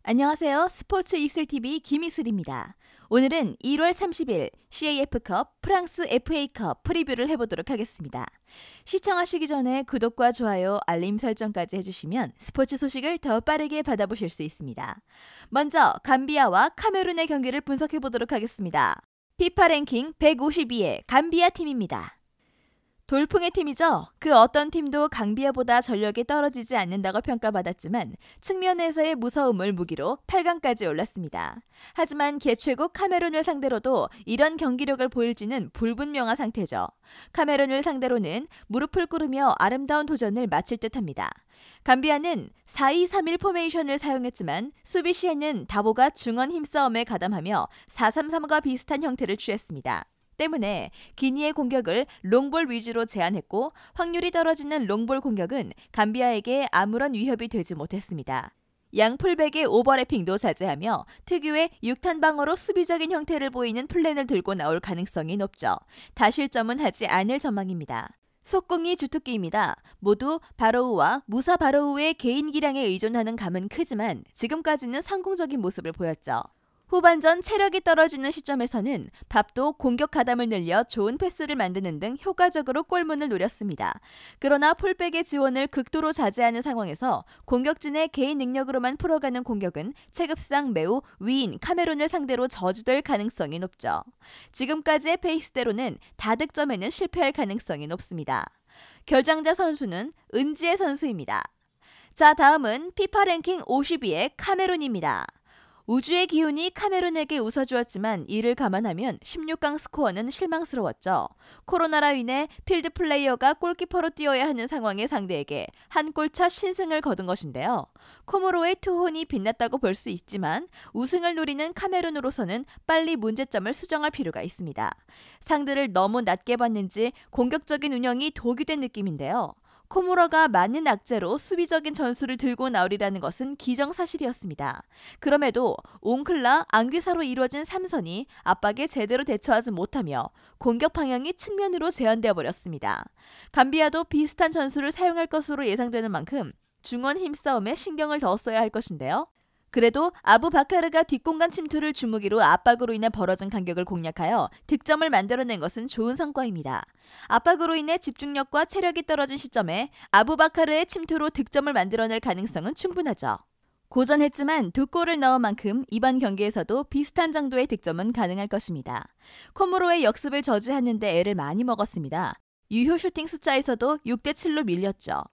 안녕하세요. 스포츠 이슬TV 김이슬입니다. 오늘은 1월 30일 CAF컵 프랑스 FA컵 프리뷰를 해보도록 하겠습니다. 시청하시기 전에 구독과 좋아요, 알림 설정까지 해주시면 스포츠 소식을 더 빠르게 받아보실 수 있습니다. 먼저 감비아와 카메룬의 경기를 분석해보도록 하겠습니다. 피파 랭킹 152의 감비아 팀입니다. 돌풍의 팀이죠. 그 어떤 팀도 감비아보다 전력이 떨어지지 않는다고 평가받았지만 측면에서의 무서움을 무기로 8강까지 올랐습니다. 하지만 개최국 카메룬을 상대로도 이런 경기력을 보일지는 불분명한 상태죠. 카메룬을 상대로는 무릎을 꿇으며 아름다운 도전을 마칠 듯합니다. 감비아는 4-2-3-1 포메이션을 사용했지만 수비 시에는 다보가 중원 힘싸움에 가담하며 4-3-3과 비슷한 형태를 취했습니다. 때문에 기니의 공격을 롱볼 위주로 제한했고 확률이 떨어지는 롱볼 공격은 감비아에게 아무런 위협이 되지 못했습니다. 양 풀백의 오버래핑도 자제하며 특유의 6탄 방어로 수비적인 형태를 보이는 플랜을 들고 나올 가능성이 높죠. 다실점은 하지 않을 전망입니다. 속공이 주특기입니다. 모두 바로우와 무사 바로우의 개인 기량에 의존하는 감은 크지만 지금까지는 성공적인 모습을 보였죠. 후반전 체력이 떨어지는 시점에서는 밥도 공격 가담을 늘려 좋은 패스를 만드는 등 효과적으로 골문을 노렸습니다. 그러나 풀백의 지원을 극도로 자제하는 상황에서 공격진의 개인 능력으로만 풀어가는 공격은 체급상 매우 위인 카메룬을 상대로 저지될 가능성이 높죠. 지금까지의 페이스대로는 다득점에는 실패할 가능성이 높습니다. 결장자 선수는 은지혜 선수입니다. 자, 다음은 피파 랭킹 52의 카메룬입니다. 우주의 기운이 카메룬에게 웃어주었지만 이를 감안하면 16강 스코어는 실망스러웠죠. 코로나로 인해 필드 플레이어가 골키퍼로 뛰어야 하는 상황의 상대에게 한 골차 신승을 거둔 것인데요. 코모로의 투혼이 빛났다고 볼 수 있지만 우승을 노리는 카메룬으로서는 빨리 문제점을 수정할 필요가 있습니다. 상대를 너무 낮게 봤는지 공격적인 운영이 도구된 느낌인데요. 코모로가 맞는 악재로 수비적인 전술을 들고 나오리라는 것은 기정사실이었습니다. 그럼에도 옹클라, 앙귀사로 이루어진 3선이 압박에 제대로 대처하지 못하며 공격 방향이 측면으로 제한되어 버렸습니다. 감비아도 비슷한 전술을 사용할 것으로 예상되는 만큼 중원 힘싸움에 신경을 더 써야 할 것인데요. 그래도 아부바카르가 뒷공간 침투를 주무기로 압박으로 인해 벌어진 간격을 공략하여 득점을 만들어낸 것은 좋은 성과입니다. 압박으로 인해 집중력과 체력이 떨어진 시점에 아부바카르의 침투로 득점을 만들어낼 가능성은 충분하죠. 고전했지만 2골을 넣은 만큼 이번 경기에서도 비슷한 정도의 득점은 가능할 것입니다. 코모로의 역습을 저지하는데 애를 많이 먹었습니다. 유효 슈팅 숫자에서도 6대7로 밀렸죠.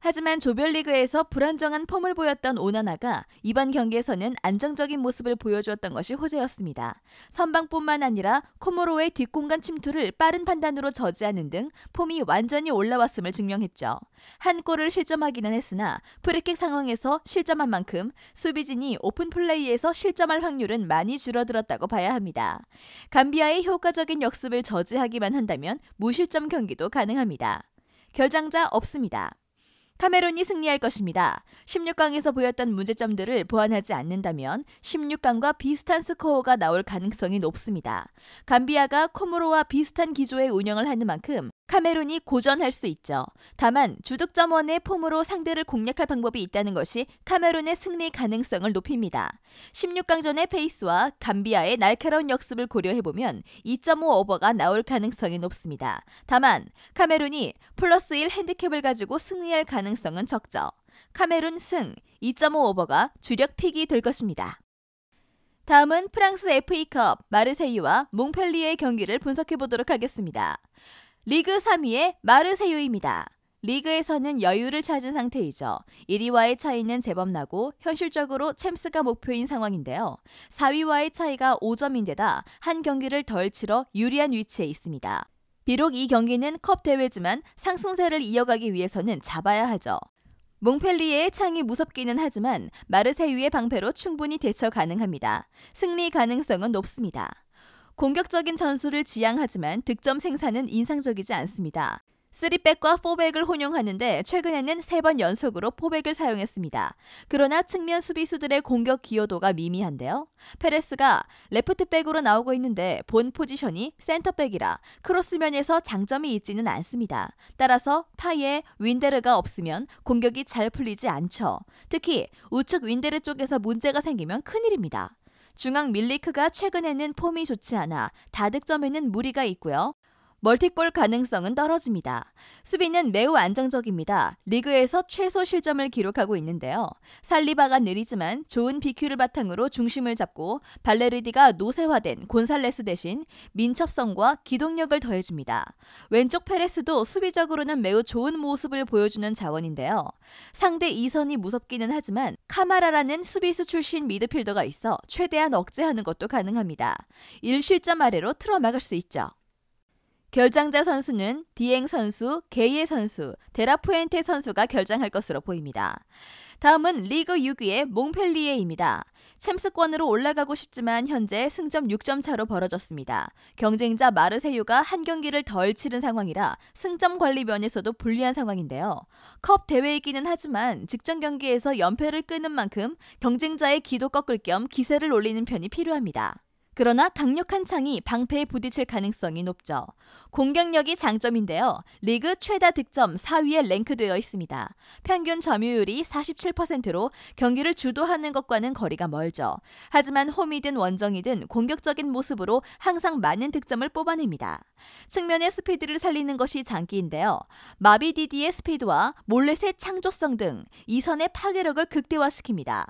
하지만 조별리그에서 불안정한 폼을 보였던 오나나가 이번 경기에서는 안정적인 모습을 보여주었던 것이 호재였습니다. 선방뿐만 아니라 코모로의 뒷공간 침투를 빠른 판단으로 저지하는 등 폼이 완전히 올라왔음을 증명했죠. 한 골을 실점하기는 했으나 프리킥 상황에서 실점한 만큼 수비진이 오픈 플레이에서 실점할 확률은 많이 줄어들었다고 봐야 합니다. 감비아의 효과적인 역습을 저지하기만 한다면 무실점 경기도 가능합니다. 결장자 없습니다. 카메룬이 승리할 것입니다. 16강에서 보였던 문제점들을 보완하지 않는다면 16강과 비슷한 스코어가 나올 가능성이 높습니다. 감비아가 코모로와 비슷한 기조의 운영을 하는 만큼 카메룬이 고전할 수 있죠. 다만 주득점원의 폼으로 상대를 공략할 방법이 있다는 것이 카메룬의 승리 가능성을 높입니다. 16강전의 페이스와 감비아의 날카로운 역습을 고려해보면 2.5 오버가 나올 가능성이 높습니다. 다만 카메룬이 플러스 1 핸디캡을 가지고 승리할 가능성은 적죠. 카메룬 승 2.5 오버가 주력 픽이 될 것입니다. 다음은 프랑스 FA컵 마르세유와 몽펠리에의 경기를 분석해보도록 하겠습니다. 리그 3위의 마르세유입니다. 리그에서는 여유를 찾은 상태이죠. 1위와의 차이는 제법 나고 현실적으로 챔스가 목표인 상황인데요. 4위와의 차이가 5점인데다 한 경기를 덜 치러 유리한 위치에 있습니다. 비록 이 경기는 컵 대회지만 상승세를 이어가기 위해서는 잡아야 하죠. 몽펠리에의 창이 무섭기는 하지만 마르세유의 방패로 충분히 대처 가능합니다. 승리 가능성은 높습니다. 공격적인 전술을 지향하지만 득점 생산은 인상적이지 않습니다. 3백과 4백을 혼용하는데 최근에는 3번 연속으로 4백을 사용했습니다. 그러나 측면 수비수들의 공격 기여도가 미미한데요. 페레스가 레프트백으로 나오고 있는데 본 포지션이 센터백이라 크로스면에서 장점이 있지는 않습니다. 따라서 파에 윈데르가 없으면 공격이 잘 풀리지 않죠. 특히 우측 윈데르 쪽에서 문제가 생기면 큰일입니다. 중앙 밀리크가 최근에는 폼이 좋지 않아 다득점에는 무리가 있고요. 멀티골 가능성은 떨어집니다. 수비는 매우 안정적입니다. 리그에서 최소 실점을 기록하고 있는데요. 살리바가 느리지만 좋은 BQ를 바탕으로 중심을 잡고 발레르디가 노쇠화된 곤살레스 대신 민첩성과 기동력을 더해줍니다. 왼쪽 페레스도 수비적으로는 매우 좋은 모습을 보여주는 자원인데요. 상대 2선이 무섭기는 하지만 카마라라는 수비수 출신 미드필더가 있어 최대한 억제하는 것도 가능합니다. 1실점 아래로 틀어막을 수 있죠. 결장자 선수는 디엥 선수, 게이에 선수, 데라푸엔테 선수가 결장할 것으로 보입니다. 다음은 리그 6위의 몽펠리에입니다. 챔스권으로 올라가고 싶지만 현재 승점 6점 차로 벌어졌습니다. 경쟁자 마르세유가 한 경기를 덜 치른 상황이라 승점 관리 면에서도 불리한 상황인데요. 컵 대회이기는 하지만 직전 경기에서 연패를 끄는 만큼 경쟁자의 기도 꺾을 겸 기세를 올리는 편이 필요합니다. 그러나 강력한 창이 방패에 부딪힐 가능성이 높죠. 공격력이 장점인데요. 리그 최다 득점 4위에 랭크되어 있습니다. 평균 점유율이 47%로 경기를 주도하는 것과는 거리가 멀죠. 하지만 홈이든 원정이든 공격적인 모습으로 항상 많은 득점을 뽑아냅니다. 측면의 스피드를 살리는 것이 장기인데요. 마비디디의 스피드와 몰렛의 창조성 등 이선의 파괴력을 극대화시킵니다.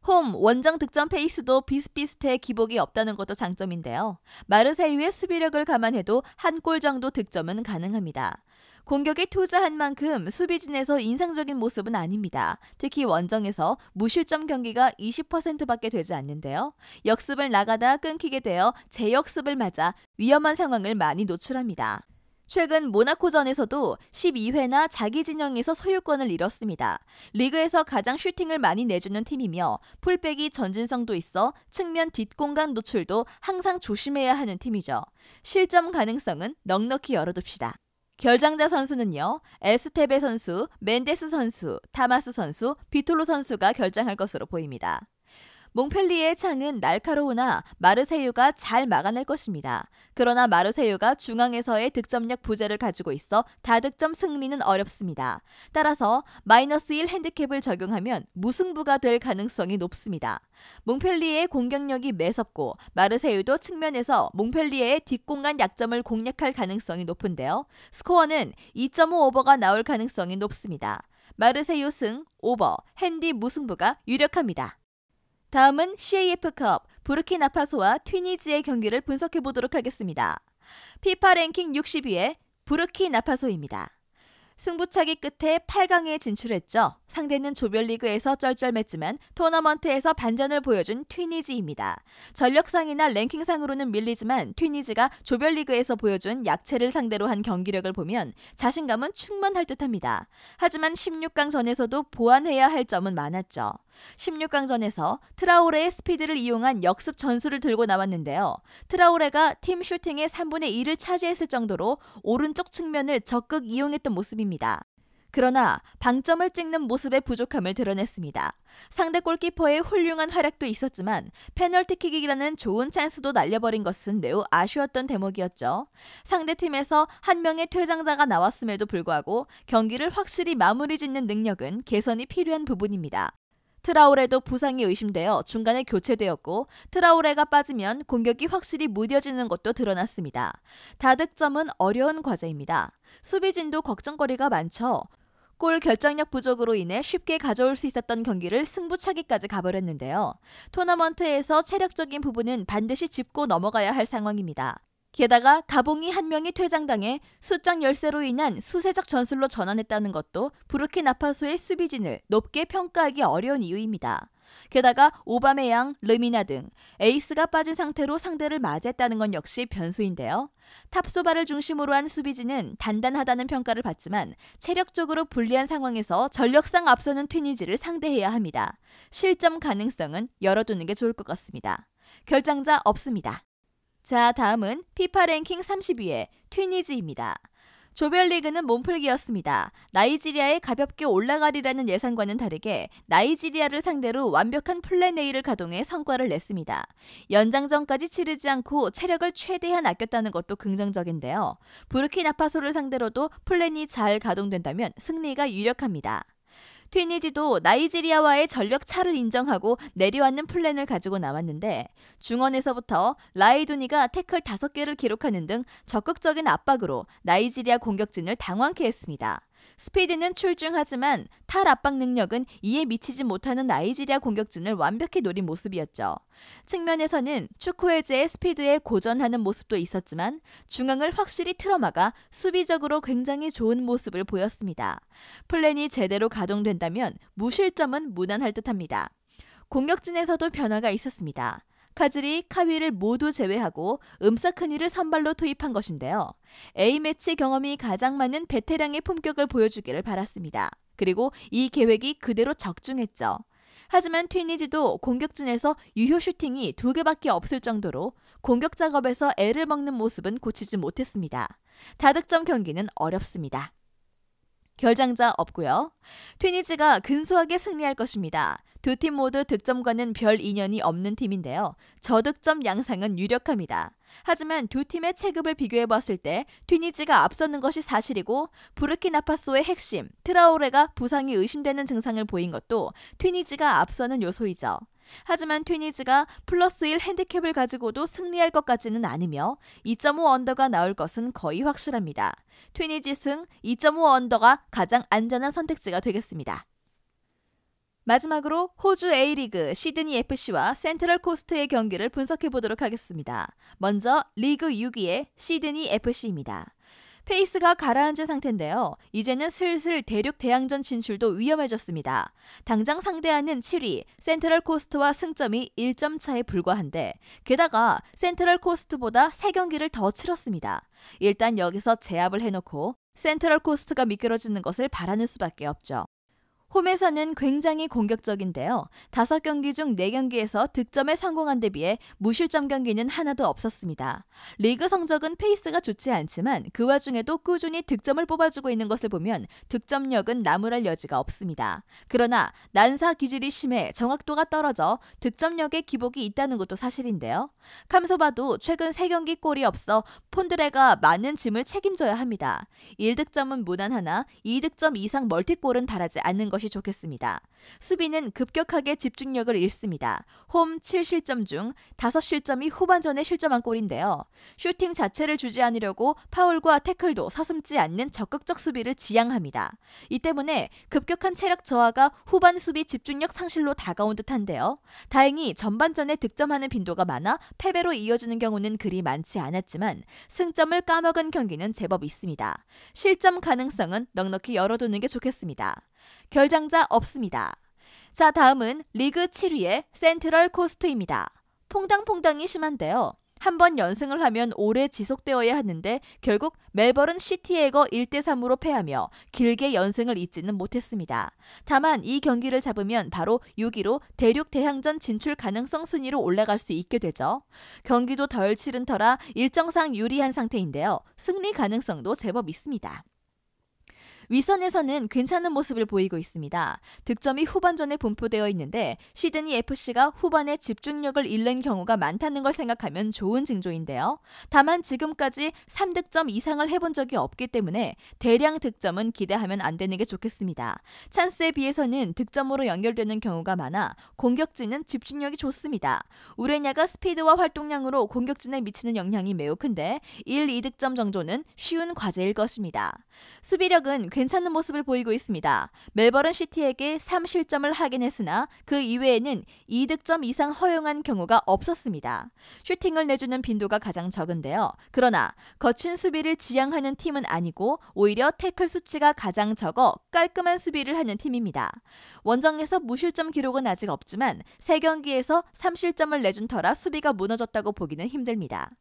홈, 원정 득점 페이스도 비슷비슷해 기복이 없다는 것도 장점인데요. 마르세유의 수비력을 감안해도 한 골 정도 득점은 가능합니다. 공격에 투자한 만큼 수비진에서 인상적인 모습은 아닙니다. 특히 원정에서 무실점 경기가 20%밖에 되지 않는데요. 역습을 나가다 끊기게 되어 재역습을 맞아 위험한 상황을 많이 노출합니다. 최근 모나코전에서도 12회나 자기 진영에서 소유권을 잃었습니다. 리그에서 가장 슈팅을 많이 내주는 팀이며 풀백이 전진성도 있어 측면 뒷공간 노출도 항상 조심해야 하는 팀이죠. 실점 가능성은 넉넉히 열어둡시다. 결장자 선수는요. 에스테베 선수, 멘데스 선수, 타마스 선수, 비톨로 선수가 결장할 것으로 보입니다. 몽펠리에의 창은 날카로우나 마르세유가 잘 막아낼 것입니다. 그러나 마르세유가 중앙에서의 득점력 부재를 가지고 있어 다득점 승리는 어렵습니다. 따라서 -1 핸디캡을 적용하면 무승부가 될 가능성이 높습니다. 몽펠리에의 공격력이 매섭고 마르세유도 측면에서 몽펠리에의 뒷공간 약점을 공략할 가능성이 높은데요. 스코어는 2.5 오버가 나올 가능성이 높습니다. 마르세유 승, 오버, 핸디 무승부가 유력합니다. 다음은 CAF컵 부르키나파소와 튀니지의 경기를 분석해보도록 하겠습니다. 피파 랭킹 60위의 부르키나파소입니다. 승부차기 끝에 8강에 진출했죠. 상대는 조별리그에서 쩔쩔맸지만 토너먼트에서 반전을 보여준 튀니지입니다. 전력상이나 랭킹상으로는 밀리지만 튀니지가 조별리그에서 보여준 약체를 상대로 한 경기력을 보면 자신감은 충만할 듯합니다. 하지만 16강전에서도 보완해야 할 점은 많았죠. 16강전에서 트라오레의 스피드를 이용한 역습 전술을 들고 나왔는데요. 트라오레가 팀 슈팅의 3분의 1을 차지했을 정도로 오른쪽 측면을 적극 이용했던 모습입니다. 그러나 방점을 찍는 모습의 부족함을 드러냈습니다. 상대 골키퍼의 훌륭한 활약도 있었지만 페널티킥이라는 좋은 찬스도 날려버린 것은 매우 아쉬웠던 대목이었죠. 상대팀에서 한 명의 퇴장자가 나왔음에도 불구하고 경기를 확실히 마무리 짓는 능력은 개선이 필요한 부분입니다. 트라오레도 부상이 의심되어 중간에 교체되었고 트라오레가 빠지면 공격이 확실히 무뎌지는 것도 드러났습니다. 다득점은 어려운 과제입니다. 수비진도 걱정거리가 많죠. 골 결정력 부족으로 인해 쉽게 가져올 수 있었던 경기를 승부차기까지 가버렸는데요. 토너먼트에서 체력적인 부분은 반드시 짚고 넘어가야 할 상황입니다. 게다가 가봉이 한 명이 퇴장당해 수적 열세로 인한 수세적 전술로 전환했다는 것도 부르키나파소의 수비진을 높게 평가하기 어려운 이유입니다. 게다가 오바메양, 르미나 등 에이스가 빠진 상태로 상대를 맞이했다는 건 역시 변수인데요. 탑소바를 중심으로 한 수비진은 단단하다는 평가를 받지만 체력적으로 불리한 상황에서 전력상 앞서는 튀니지를 상대해야 합니다. 실점 가능성은 열어두는 게 좋을 것 같습니다. 결장자 없습니다. 자, 다음은 피파 랭킹 30위의 튀니지입니다. 조별리그는 몸풀기였습니다. 나이지리아에 가볍게 올라가리라는 예상과는 다르게 나이지리아를 상대로 완벽한 플랜 A를 가동해 성과를 냈습니다. 연장전까지 치르지 않고 체력을 최대한 아꼈다는 것도 긍정적인데요. 부르키나파소를 상대로도 플랜이 잘 가동된다면 승리가 유력합니다. 튀니지도 나이지리아와의 전력 차를 인정하고 내려앉는 플랜을 가지고 나왔는데 중원에서부터 라이두니가 태클 5개를 기록하는 등 적극적인 압박으로 나이지리아 공격진을 당황케 했습니다. 스피드는 출중하지만 탈압박 능력은 이에 미치지 못하는 나이지리아 공격진을 완벽히 노린 모습이었죠. 측면에서는 추쿠에제의 스피드에 고전하는 모습도 있었지만 중앙을 확실히 틀어막아 수비적으로 굉장히 좋은 모습을 보였습니다. 플랜이 제대로 가동된다면 무실점은 무난할 듯합니다. 공격진에서도 변화가 있었습니다. 카즈리, 카위를 모두 제외하고 음사크니를 선발로 투입한 것인데요. A매치 경험이 가장 많은 베테랑의 품격을 보여주기를 바랐습니다. 그리고 이 계획이 그대로 적중했죠. 하지만 튀니지도 공격진에서 유효 슈팅이 2개밖에 없을 정도로 공격 작업에서 애를 먹는 모습은 고치지 못했습니다. 다득점 경기는 어렵습니다. 결장자 없고요. 튀니지가 근소하게 승리할 것입니다. 두 팀 모두 득점과는 별 인연이 없는 팀인데요. 저득점 양상은 유력합니다. 하지만 두 팀의 체급을 비교해봤을 때 튀니지가 앞서는 것이 사실이고 부르키나파소의 핵심 트라오레가 부상이 의심되는 증상을 보인 것도 튀니지가 앞서는 요소이죠. 하지만 튀니지가 플러스 1 핸디캡을 가지고도 승리할 것 같지는 않으며 2.5 언더가 나올 것은 거의 확실합니다. 튀니지 승 2.5 언더가 가장 안전한 선택지가 되겠습니다. 마지막으로 호주 A리그 시드니 FC와 센트럴 코스트의 경기를 분석해 보도록 하겠습니다. 먼저 리그 6위의 시드니 FC입니다. 페이스가 가라앉은 상태인데요. 이제는 슬슬 대륙 대항전 진출도 위험해졌습니다. 당장 상대하는 7위 센트럴 코스트와 승점이 1점 차에 불과한데 게다가 센트럴 코스트보다 3경기를 더 치렀습니다. 일단 여기서 제압을 해놓고 센트럴 코스트가 미끄러지는 것을 바라는 수밖에 없죠. 홈에서는 굉장히 공격적인데요. 5경기 중 4경기에서 득점에 성공한 데 비해 무실점 경기는 하나도 없었습니다. 리그 성적은 페이스가 좋지 않지만 그 와중에도 꾸준히 득점을 뽑아주고 있는 것을 보면 득점력은 나무랄 여지가 없습니다. 그러나 난사 기질이 심해 정확도가 떨어져 득점력에 기복이 있다는 것도 사실인데요. 감소봐도 최근 3경기 골이 없어 폰드레가 많은 짐을 책임져야 합니다. 1득점은 무난하나 2득점 이상 멀티골은 바라지 않는 것이 좋겠습니다. 수비는 급격하게 집중력을 잃습니다. 홈 7실점 중 5실점이 후반전에 실점한 골인데요. 슈팅 자체를 주지 않으려고 파울과 태클도 서슴지 않는 적극적 수비를 지향합니다. 이 때문에 급격한 체력 저하가 후반 수비 집중력 상실로 다가온 듯한데요. 다행히 전반전에 득점하는 빈도가 많아 패배로 이어지는 경우는 그리 많지 않았지만 승점을 까먹은 경기는 제법 있습니다. 실점 가능성은 넉넉히 열어두는 게 좋겠습니다. 결장자 없습니다. 자, 다음은 리그 7위의 센트럴 코스트입니다. 퐁당퐁당이 심한데요. 한번 연승을 하면 오래 지속되어야 하는데 결국 멜버른 시티에거 1대3으로 패하며 길게 연승을 잇지는 못했습니다. 다만 이 경기를 잡으면 바로 6위로 대륙 대항전 진출 가능성 순위로 올라갈 수 있게 되죠. 경기도 덜 치른 터라 일정상 유리한 상태인데요. 승리 가능성도 제법 있습니다. 윗선에서는 괜찮은 모습을 보이고 있습니다. 득점이 후반전에 분포되어 있는데 시드니 FC가 후반에 집중력을 잃는 경우가 많다는 걸 생각하면 좋은 징조인데요. 다만 지금까지 3득점 이상을 해본 적이 없기 때문에 대량 득점은 기대하면 안 되는 게 좋겠습니다. 찬스에 비해서는 득점으로 연결되는 경우가 많아 공격진은 집중력이 좋습니다. 우레냐가 스피드와 활동량으로 공격진에 미치는 영향이 매우 큰데 1, 2득점 정도는 쉬운 과제일 것입니다. 수비력은 괜찮은 모습을 보이고 있습니다. 멜버른 시티에게 3실점을 하긴 했으나 그 이외에는 2득점 이상 허용한 경우가 없었습니다. 슈팅을 내주는 빈도가 가장 적은데요. 그러나 거친 수비를 지향하는 팀은 아니고 오히려 태클 수치가 가장 적어 깔끔한 수비를 하는 팀입니다. 원정에서 무실점 기록은 아직 없지만 3경기에서 3실점을 내준 터라 수비가 무너졌다고 보기는 힘듭니다.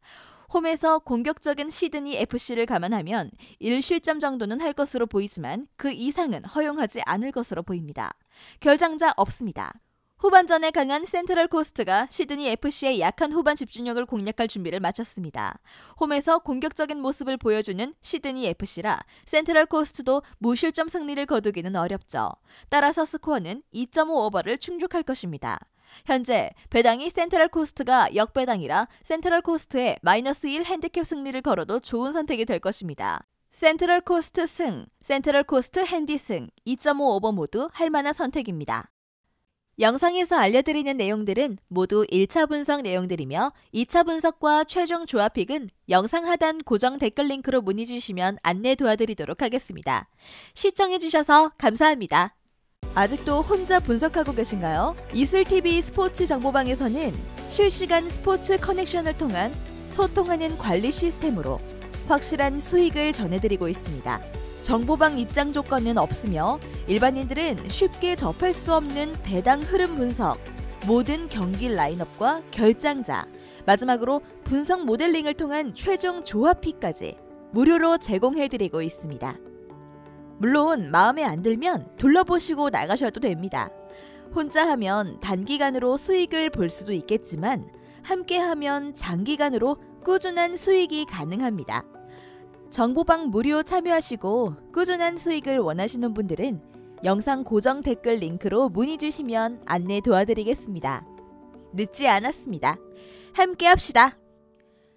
홈에서 공격적인 시드니 FC를 감안하면 1실점 정도는 할 것으로 보이지만 그 이상은 허용하지 않을 것으로 보입니다. 결장자 없습니다. 후반전에 강한 센트럴 코스트가 시드니 FC의 약한 후반 집중력을 공략할 준비를 마쳤습니다. 홈에서 공격적인 모습을 보여주는 시드니 FC라 센트럴 코스트도 무실점 승리를 거두기는 어렵죠. 따라서 스코어는 2.5오버를 충족할 것입니다. 현재 배당이 센트럴 코스트가 역배당이라 센트럴 코스트에 -1 핸디캡 승리를 걸어도 좋은 선택이 될 것입니다. 센트럴 코스트 승, 센트럴 코스트 핸디 승, 2.5오버 모두 할만한 선택입니다. 영상에서 알려드리는 내용들은 모두 1차 분석 내용들이며 2차 분석과 최종 조합픽은 영상 하단 고정 댓글 링크로 문의 주시면 안내 도와드리도록 하겠습니다. 시청해주셔서 감사합니다. 아직도 혼자 분석하고 계신가요? 이슬TV 스포츠 정보방에서는 실시간 스포츠 커넥션을 통한 소통하는 관리 시스템으로 확실한 수익을 전해드리고 있습니다. 정보방 입장 조건은 없으며 일반인들은 쉽게 접할 수 없는 배당 흐름 분석, 모든 경기 라인업과 결장자, 마지막으로 분석 모델링을 통한 최종 조합픽까지 무료로 제공해드리고 있습니다. 물론 마음에 안 들면 둘러보시고 나가셔도 됩니다. 혼자 하면 단기간으로 수익을 볼 수도 있겠지만 함께하면 장기간으로 꾸준한 수익이 가능합니다. 정보방 무료 참여하시고 꾸준한 수익을 원하시는 분들은 영상 고정 댓글 링크로 문의 주시면 안내 도와드리겠습니다. 늦지 않았습니다. 함께 합시다.